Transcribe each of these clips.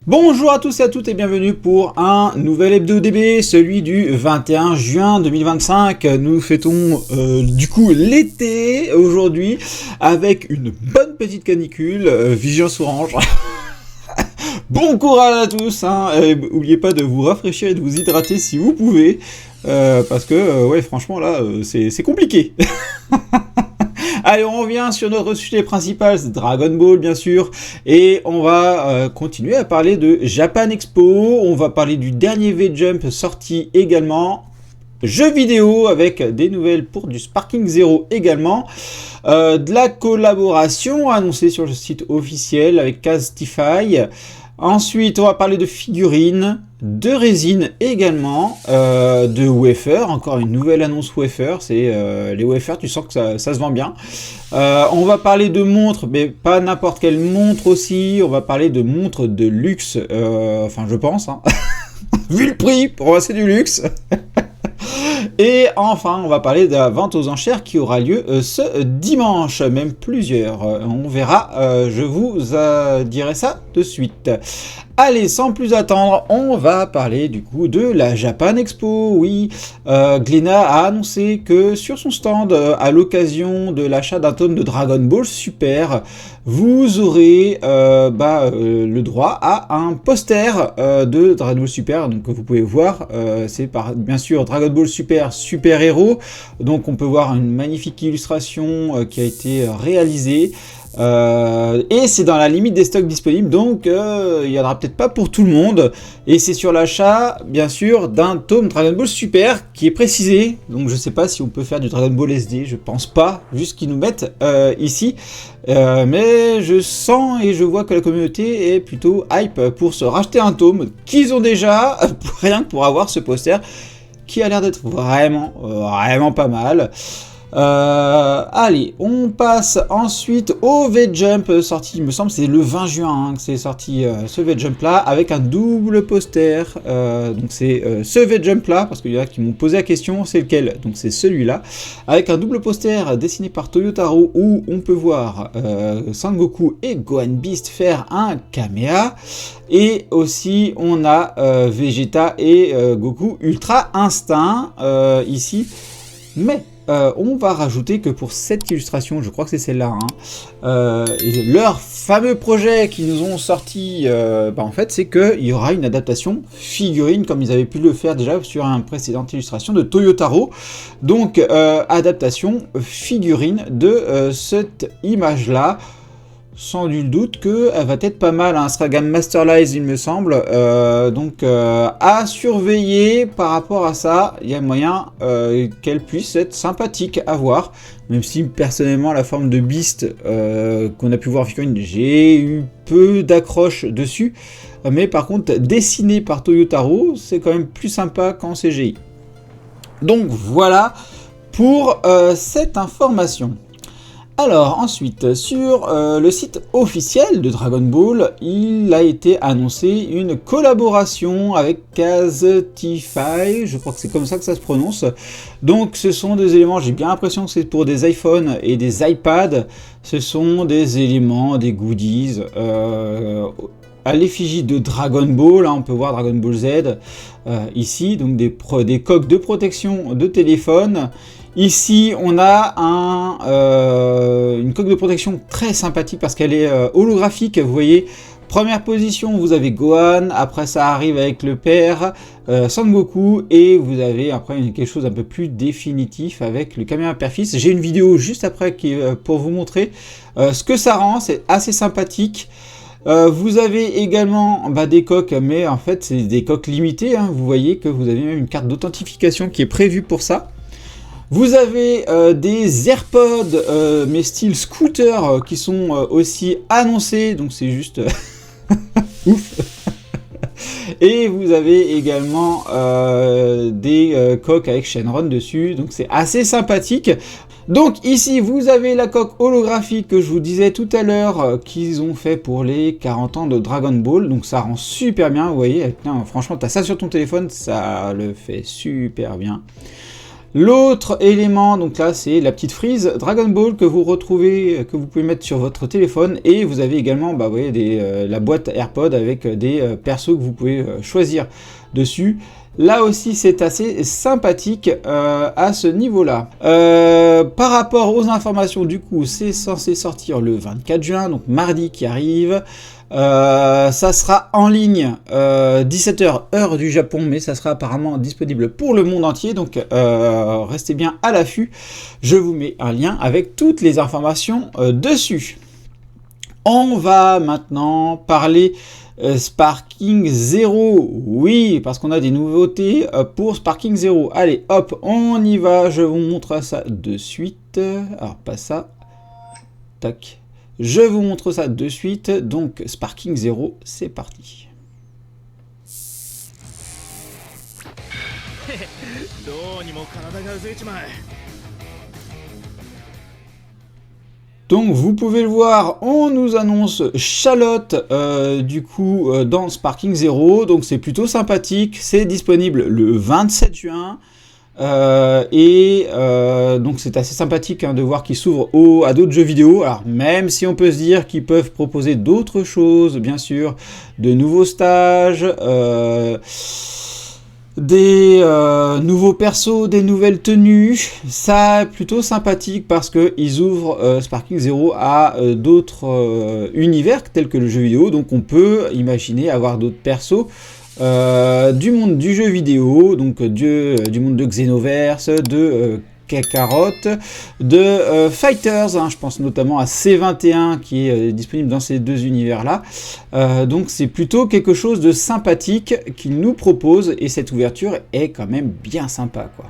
Bonjour à tous et à toutes et bienvenue pour un nouvel hebdo DB, celui du 21 juin 2025. Nous fêtons du coup l'été aujourd'hui avec une bonne petite canicule, vigilance orange. Bon courage à tous, hein. N'oubliez pas de vous rafraîchir et de vous hydrater si vous pouvez, parce que ouais franchement là c'est compliqué. Allez, on revient sur notre sujet principal, c'est Dragon Ball bien sûr, et on va continuer à parler de Japan Expo, on va parler du dernier V-Jump sorti également, jeux vidéo avec des nouvelles pour du Sparking Zero également, de la collaboration annoncée sur le site officiel avec Castify. Ensuite, on va parler de figurines, de résine également, de wafer, encore une nouvelle annonce wafer, c'est les wafers, tu sens que ça se vend bien. On va parler de montres, mais pas n'importe quelle montre aussi, on va parler de montres de luxe, enfin je pense, hein. Vu le prix, pour moi c'est du luxe. Et enfin, on va parler de la vente aux enchères qui aura lieu ce dimanche, même plusieurs. On verra, je vous dirai ça de suite. Allez, sans plus attendre, on va parler du coup de la Japan Expo. Oui, Glénat a annoncé que sur son stand, à l'occasion de l'achat d'un tome de Dragon Ball Super, vous aurez le droit à un poster de Dragon Ball Super. Donc vous pouvez voir, c'est bien sûr Dragon Ball Super Super Héros. Donc on peut voir une magnifique illustration qui a été réalisée. Et c'est dans la limite des stocks disponibles, donc il y en aura peut-être pas pour tout le monde, et c'est sur l'achat bien sûr d'un tome Dragon Ball Super qui est précisé, donc je sais pas si on peut faire du Dragon Ball SD, je pense pas, juste qu'ils nous mettent ici, mais je sens et je vois que la communauté est plutôt hype pour se racheter un tome qu'ils ont déjà, rien que pour avoir ce poster qui a l'air d'être vraiment pas mal. Allez, on passe ensuite au V-Jump sorti, il me semble c'est le 20 juin que c'est sorti ce V-Jump là avec un double poster. Donc c'est ce V-Jump là, parce qu'il y en a qui m'ont posé la question, c'est lequel? Donc c'est celui-là, avec un double poster dessiné par Toyotaro où on peut voir Sangoku et Gohan Beast faire un Kamea. Et aussi on a Vegeta et Goku Ultra Instinct ici, mais on va rajouter que pour cette illustration, je crois que c'est celle-là, hein, leur fameux projet qu'ils nous ont sorti, en fait, c'est qu'il y aura une adaptation figurine, comme ils avaient pu le faire déjà sur une précédente illustration de Toyotaro. Donc, adaptation figurine de cette image-là. Sans nul doute qu'elle va être pas mal, hein. Ce sera gamme Masterlize il me semble, donc à surveiller par rapport à ça, il y a moyen qu'elle puisse être sympathique à voir, même si personnellement la forme de Beast qu'on a pu voir en figurine, j'ai eu peu d'accroche dessus, mais par contre dessiné par Toyotaro, c'est quand même plus sympa qu'en CGI. Donc voilà pour cette information. Alors ensuite, sur le site officiel de Dragon Ball, il a été annoncé une collaboration avec Castify, je crois que c'est comme ça que ça se prononce. Donc ce sont des éléments, j'ai bien l'impression que c'est pour des iPhones et des iPads, ce sont des éléments, des goodies à l'effigie de Dragon Ball, hein, on peut voir Dragon Ball Z ici, donc des coques de protection de téléphone. Ici, on a une coque de protection très sympathique parce qu'elle est holographique. Vous voyez, première position, vous avez Gohan. Après, ça arrive avec le père Sangoku. Et vous avez après quelque chose un peu plus définitif avec le caméra père-fils. J'ai une vidéo juste après pour vous montrer ce que ça rend. C'est assez sympathique. Vous avez également des coques, mais en fait, c'est des coques limitées, hein. Vous voyez que vous avez même une carte d'authentification qui est prévue pour ça. Vous avez des AirPods, mais style scooter, qui sont aussi annoncés, donc c'est juste ouf. Et vous avez également des coques avec Shenron dessus, donc c'est assez sympathique. Donc ici vous avez la coque holographique que je vous disais tout à l'heure qu'ils ont fait pour les 40 ans de Dragon Ball, donc ça rend super bien, vous voyez, franchement t'as ça sur ton téléphone, ça le fait super bien. L'autre élément, donc là, c'est la petite frise Dragon Ball que vous retrouvez, que vous pouvez mettre sur votre téléphone. Et vous avez également, bah, vous voyez, la boîte AirPod avec des persos que vous pouvez choisir dessus. Là aussi, c'est assez sympathique à ce niveau-là. Par rapport aux informations, du coup, c'est censé sortir le 24 juin, donc mardi qui arrive. Ça sera en ligne 17h heure du Japon, mais ça sera apparemment disponible pour le monde entier, donc restez bien à l'affût. Je vous mets un lien avec toutes les informations dessus. On va maintenant parler Sparking Zero. Oui, parce qu'on a des nouveautés pour Sparking Zero. Allez, hop, on y va. Je vous montre ça de suite. Alors, pas ça. Tac. Je vous montre ça de suite. Donc, Sparking Zero, c'est parti. Donc vous pouvez le voir, on nous annonce Charlotte du coup dans Sparking Zero, donc c'est plutôt sympathique, c'est disponible le 27 juin. Donc c'est assez sympathique de voir qu'ils s'ouvrent à d'autres jeux vidéo. Alors même si on peut se dire qu'ils peuvent proposer d'autres choses, bien sûr, de nouveaux stages, des nouveaux persos, des nouvelles tenues, ça est plutôt sympathique parce qu'ils ouvrent Sparking Zero à d'autres univers tels que le jeu vidéo, donc on peut imaginer avoir d'autres persos du monde du jeu vidéo, donc du monde de Xenoverse, de Kakarot, de Fighters, je pense notamment à C21 qui est disponible dans ces deux univers-là. Donc c'est plutôt quelque chose de sympathique qu'ils nous proposent et cette ouverture est quand même bien sympa, quoi.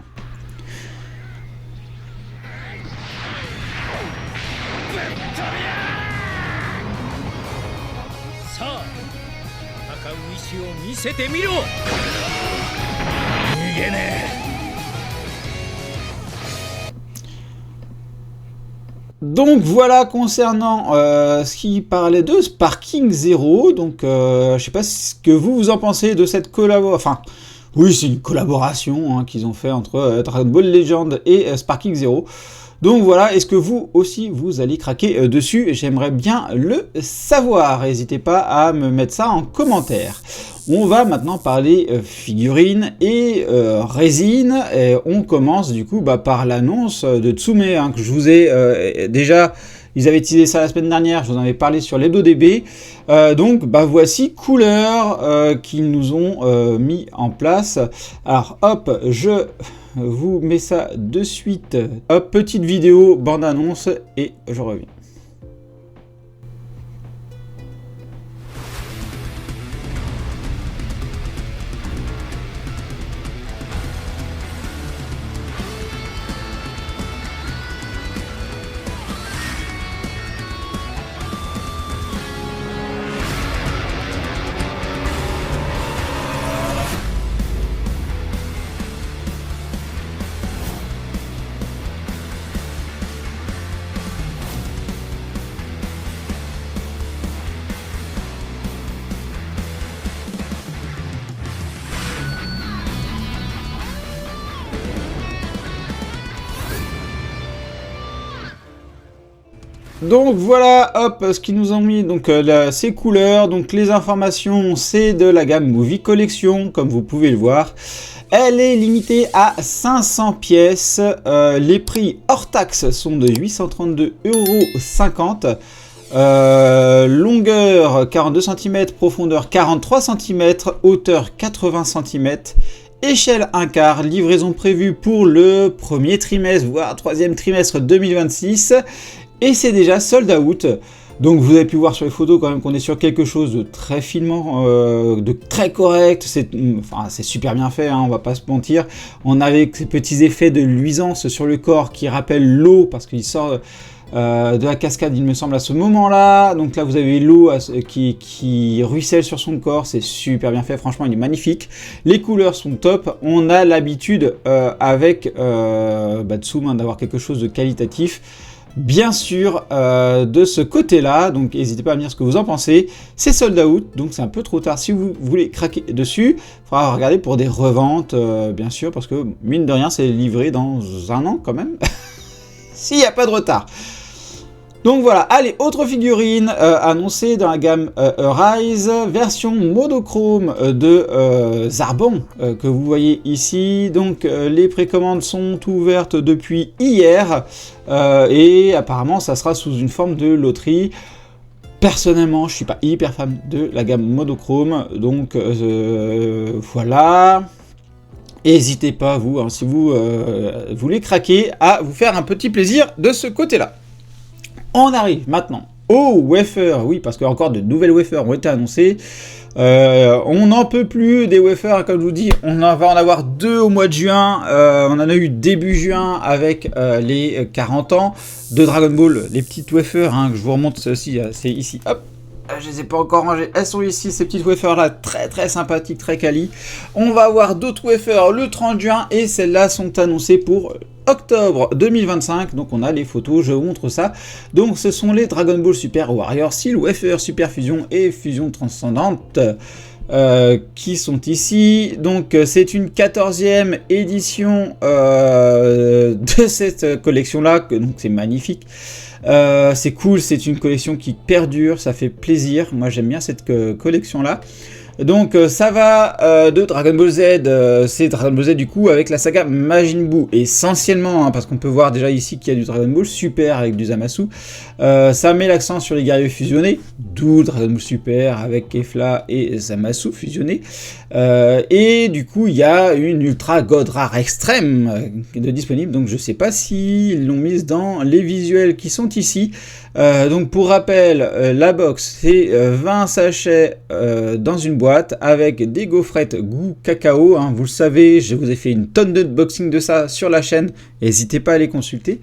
Donc voilà concernant ce qui parlait de Sparking Zero. Donc je sais pas ce que vous en pensez de cette collaboration. Enfin, oui, c'est une collaboration qu'ils ont fait entre Dragon Ball Legend et Sparking Zero. Donc voilà, est-ce que vous aussi vous allez craquer dessus? J'aimerais bien le savoir. N'hésitez pas à me mettre ça en commentaire. On va maintenant parler figurines et résine. Et on commence du coup par l'annonce de Tsume, que je vous ai déjà... Ils avaient teasé ça la semaine dernière, je vous en avais parlé sur l'hebdo-db. Donc voici couleurs qu'ils nous ont mis en place. Alors hop, je vous mets ça de suite. Hop, petite vidéo, bande-annonce et je reviens. Donc voilà, hop, ce qu'ils nous ont mis, donc ces couleurs, donc les informations, c'est de la gamme Movie Collection, comme vous pouvez le voir. Elle est limitée à 500 pièces, les prix hors taxe sont de 832,50 €. Longueur 42 cm, profondeur 43 cm, hauteur 80 cm. Échelle 1/4, livraison prévue pour le premier trimestre, voire troisième trimestre 2026. Et c'est déjà sold out. Donc vous avez pu voir sur les photos quand même qu'on est sur quelque chose de très finement, de très correct. C'est super bien fait, on va pas se mentir. On avait ces petits effets de luisance sur le corps qui rappellent l'eau parce qu'il sort de la cascade, il me semble, à ce moment-là. Donc là vous avez l'eau qui ruisselle sur son corps, c'est super bien fait, franchement il est magnifique. Les couleurs sont top. On a l'habitude avec Tsume d'avoir quelque chose de qualitatif. bien sûr de ce côté-là, donc n'hésitez pas à me dire ce que vous en pensez. C'est sold out, donc c'est un peu trop tard si vous voulez craquer dessus. Il faudra regarder pour des reventes, bien sûr, parce que mine de rien, c'est livré dans un an quand même, s'il n'y a pas de retard. Donc voilà, allez, autre figurine annoncée dans la gamme Rise, version monochrome de Zarbon, que vous voyez ici. Donc les précommandes sont ouvertes depuis hier, et apparemment ça sera sous une forme de loterie. Personnellement, je suis pas hyper fan de la gamme monochrome, donc voilà. N'hésitez pas, vous, hein, si vous voulez craquer, à vous faire un petit plaisir de ce côté-là. On arrive maintenant aux wafers, oui, parce qu'encore de nouvelles wafers ont été annoncées. On n'en peut plus des wafers, comme je vous dis, on va en avoir 2 au mois de juin. On en a eu début juin avec les 40 ans de Dragon Ball, les petites wafers, hein, que je vous remonte ceci, c'est ici, hop. Je les ai pas encore rangées, elles sont ici, ces petites wafers là, très sympathiques, très quali. On va avoir d'autres wafers le 30 juin et celles-là sont annoncées pour octobre 2025, donc on a les photos, je vous montre ça. Donc ce sont les Dragon Ball Super Warrior Steel Wafer Super Fusion et Fusion Transcendante qui sont ici. Donc c'est une 14e édition de cette collection là, donc c'est magnifique. C'est cool, c'est une collection qui perdure, ça fait plaisir, moi j'aime bien cette collection là. Donc ça va de Dragon Ball Z, c'est Dragon Ball Z du coup avec la saga Majin Buu essentiellement, hein, parce qu'on peut voir déjà ici qu'il y a du Dragon Ball Super avec du Zamasu. Ça met l'accent sur les guerriers fusionnés, d'où Dragon Ball Super avec Kefla et Zamasu fusionnés. Et du coup il y a une Ultra God Rare Extrême de disponible, donc je sais pas s'ils l'ont mise dans les visuels qui sont ici. Donc pour rappel, la box c'est 20 sachets dans une boîte avec des gaufrettes goût cacao, hein, vous le savez, je vous ai fait une tonne d'unboxing de ça sur la chaîne, n'hésitez pas à les consulter.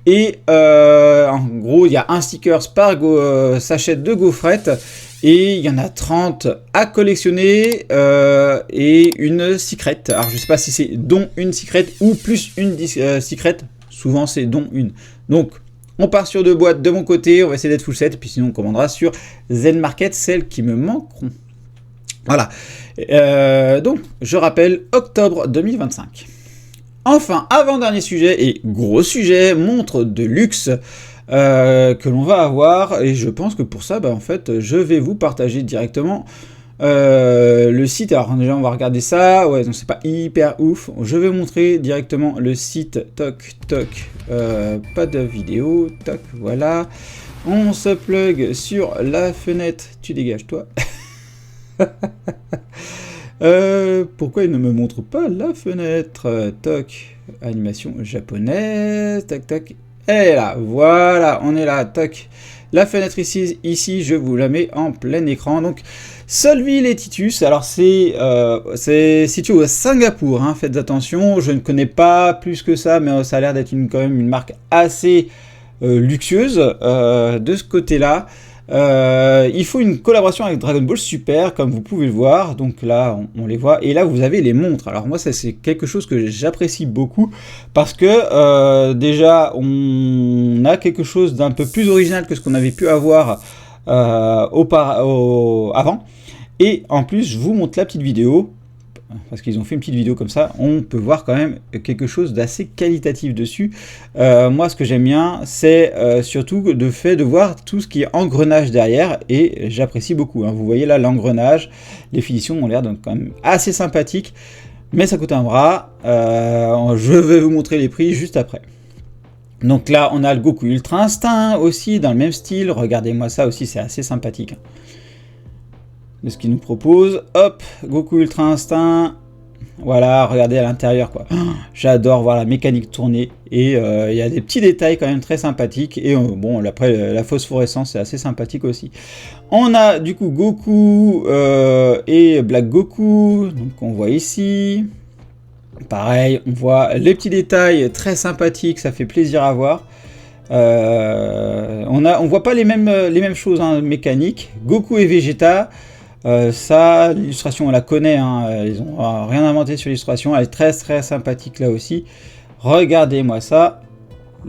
Et en gros il y a un sticker par sachet de gaufrettes et il y en a 30 à collectionner et une secret. Alors je sais pas si c'est dont une secret ou plus une secret, souvent c'est dont une. Donc on part sur 2 boîtes de mon côté, on va essayer d'être full set, puis sinon on commandera sur Zen Market, celles qui me manqueront. Voilà, donc je rappelle, octobre 2025. Enfin, avant-dernier sujet, et gros sujet, montre de luxe que l'on va avoir, et je pense que pour ça, en fait, je vais vous partager directement le site. Alors déjà on va regarder ça, ouais, donc c'est pas hyper ouf, je vais vous montrer directement le site, toc, pas de vidéo, toc, voilà, on se plug sur la fenêtre, tu dégages toi. Pourquoi il ne me montre pas la fenêtre, toc, animation japonaise, tac, et là, voilà, on est là, toc. La fenêtre ici, je vous la mets en plein écran. Donc, Solville et Titus, alors c'est situé à Singapour, hein, faites attention, je ne connais pas plus que ça, mais ça a l'air d'être quand même une marque assez luxueuse de ce côté-là. Il faut une collaboration avec Dragon Ball Super, comme vous pouvez le voir, donc là on les voit, et là vous avez les montres. Alors moi ça c'est quelque chose que j'apprécie beaucoup, parce que déjà on a quelque chose d'un peu plus original que ce qu'on avait pu avoir avant, et en plus je vous montre la petite vidéo, parce qu'ils ont fait une petite vidéo comme ça, on peut voir quand même quelque chose d'assez qualitatif dessus. Moi ce que j'aime bien c'est surtout le fait de voir tout ce qui est engrenage derrière, et j'apprécie beaucoup, hein. Vous voyez là l'engrenage, les finitions ont l'air quand même assez sympathiques, mais ça coûte un bras. Je vais vous montrer les prix juste après. Donc là on a le Goku Ultra Instinct aussi dans le même style, regardez-moi ça aussi, c'est assez sympathique de ce qu'il nous propose. Hop, Goku Ultra Instinct, voilà, regardez à l'intérieur quoi. J'adore voir la mécanique tourner, et il y a des petits détails quand même très sympathiques, et bon après la phosphorescence c'est assez sympathique aussi. On a du coup Goku et Black Goku, donc on voit ici. Pareil, on voit les petits détails très sympathiques, ça fait plaisir à voir. On voit pas les mêmes choses, hein, mécaniques. Goku et Vegeta, ça, l'illustration on la connaît, hein, ils ont rien inventé sur l'illustration, elle est très sympathique là aussi. Regardez-moi ça,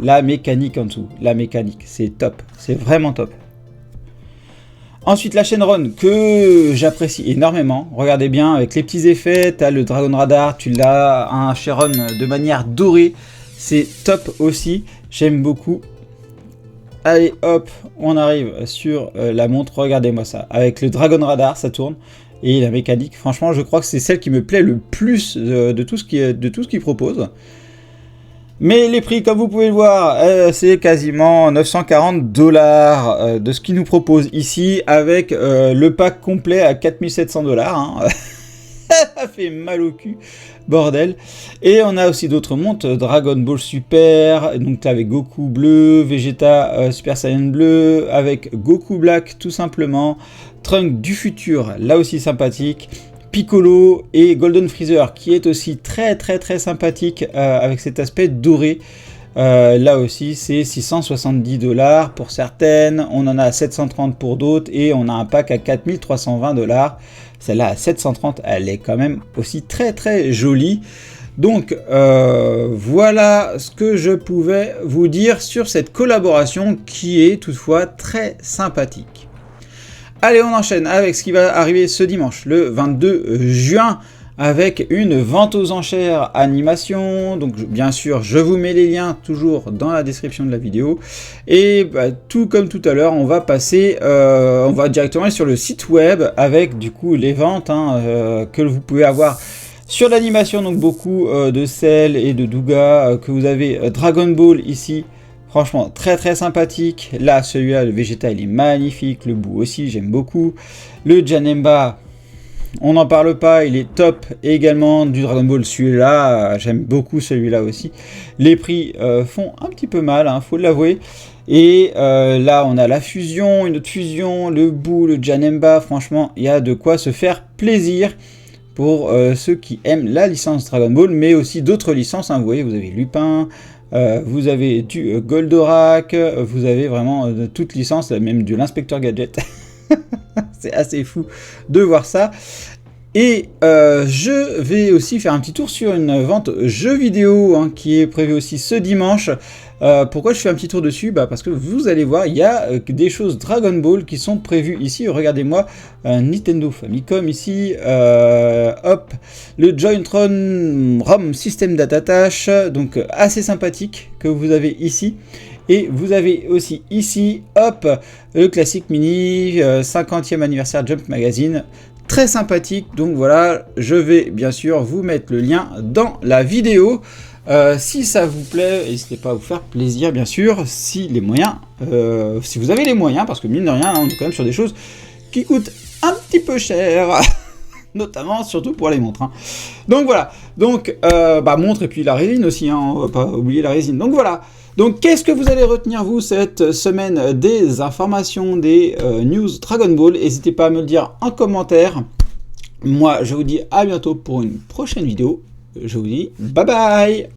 la mécanique en dessous. La mécanique, c'est top. C'est vraiment top. Ensuite, la Shenron que j'apprécie énormément. Regardez bien, avec les petits effets, tu as le Dragon Radar, tu l'as un Shenron de manière dorée. C'est top aussi, j'aime beaucoup. Allez hop, on arrive sur la montre, regardez-moi ça. Avec le Dragon Radar, ça tourne. Et la mécanique, franchement, je crois que c'est celle qui me plaît le plus de tout ce qu'il propose. Mais les prix, comme vous pouvez le voir, c'est quasiment 940 $ de ce qu'il nous propose ici, avec le pack complet à 4700 $. Hein. Ça fait mal au cul, bordel. Et on a aussi d'autres montres, Dragon Ball Super, donc avec Goku bleu, Vegeta Super Saiyan bleu, avec Goku Black tout simplement, Trunk du futur, là aussi sympathique, Piccolo et Golden Freezer qui est aussi très sympathique avec cet aspect doré. Là aussi c'est 670 $ pour certaines, on en a 730 pour d'autres et on a un pack à 4320 $. Celle-là à 730, elle est quand même aussi très jolie. Donc voilà ce que je pouvais vous dire sur cette collaboration qui est toutefois très sympathique. Allez, on enchaîne avec ce qui va arriver ce dimanche, le 22 juin, avec une vente aux enchères animation. Donc bien sûr, je vous mets les liens toujours dans la description de la vidéo. Et tout comme tout à l'heure, on va passer, on va directement aller sur le site web avec du coup les ventes que vous pouvez avoir sur l'animation. Donc beaucoup de Cell et de Douga, que vous avez Dragon Ball ici. Franchement, très sympathique. Là, celui-là, le Vegeta, il est magnifique. Le Buu aussi, j'aime beaucoup. Le Janemba, on n'en parle pas, il est top. Et également du Dragon Ball, celui-là, j'aime beaucoup celui-là aussi. Les prix font un petit peu mal, hein, faut l'avouer. Et là, on a la fusion, une autre fusion, le Buu, le Janemba. Franchement, il y a de quoi se faire plaisir pour ceux qui aiment la licence Dragon Ball, mais aussi d'autres licences. Hein, vous voyez, vous avez Lupin. Vous avez du Goldorak, vous avez vraiment toute licence, même de l'inspecteur Gadget. C'est assez fou de voir ça. Et je vais aussi faire un petit tour sur une vente jeux vidéo qui est prévue aussi ce dimanche. Pourquoi je fais un petit tour dessus? Parce que vous allez voir, il y a des choses Dragon Ball qui sont prévues ici. Regardez-moi, Nintendo Famicom ici, hop, le Joytron ROM System Data Tâche, donc assez sympathique que vous avez ici. Et vous avez aussi ici, hop, le classique mini 50e anniversaire Jump Magazine. Très sympathique, donc voilà, je vais bien sûr vous mettre le lien dans la vidéo. Si ça vous plaît, n'hésitez pas à vous faire plaisir, bien sûr, si les moyens, si vous avez les moyens, parce que mine de rien, on est quand même sur des choses qui coûtent un petit peu cher, notamment, surtout pour les montres. Hein. Donc voilà, donc montre et puis la résine aussi, hein, on va pas oublier la résine. Donc voilà. Donc qu'est-ce que vous allez retenir vous cette semaine des informations, des news Dragon Ball? N'hésitez pas à me le dire en commentaire. Moi, je vous dis à bientôt pour une prochaine vidéo. Je vous dis bye bye.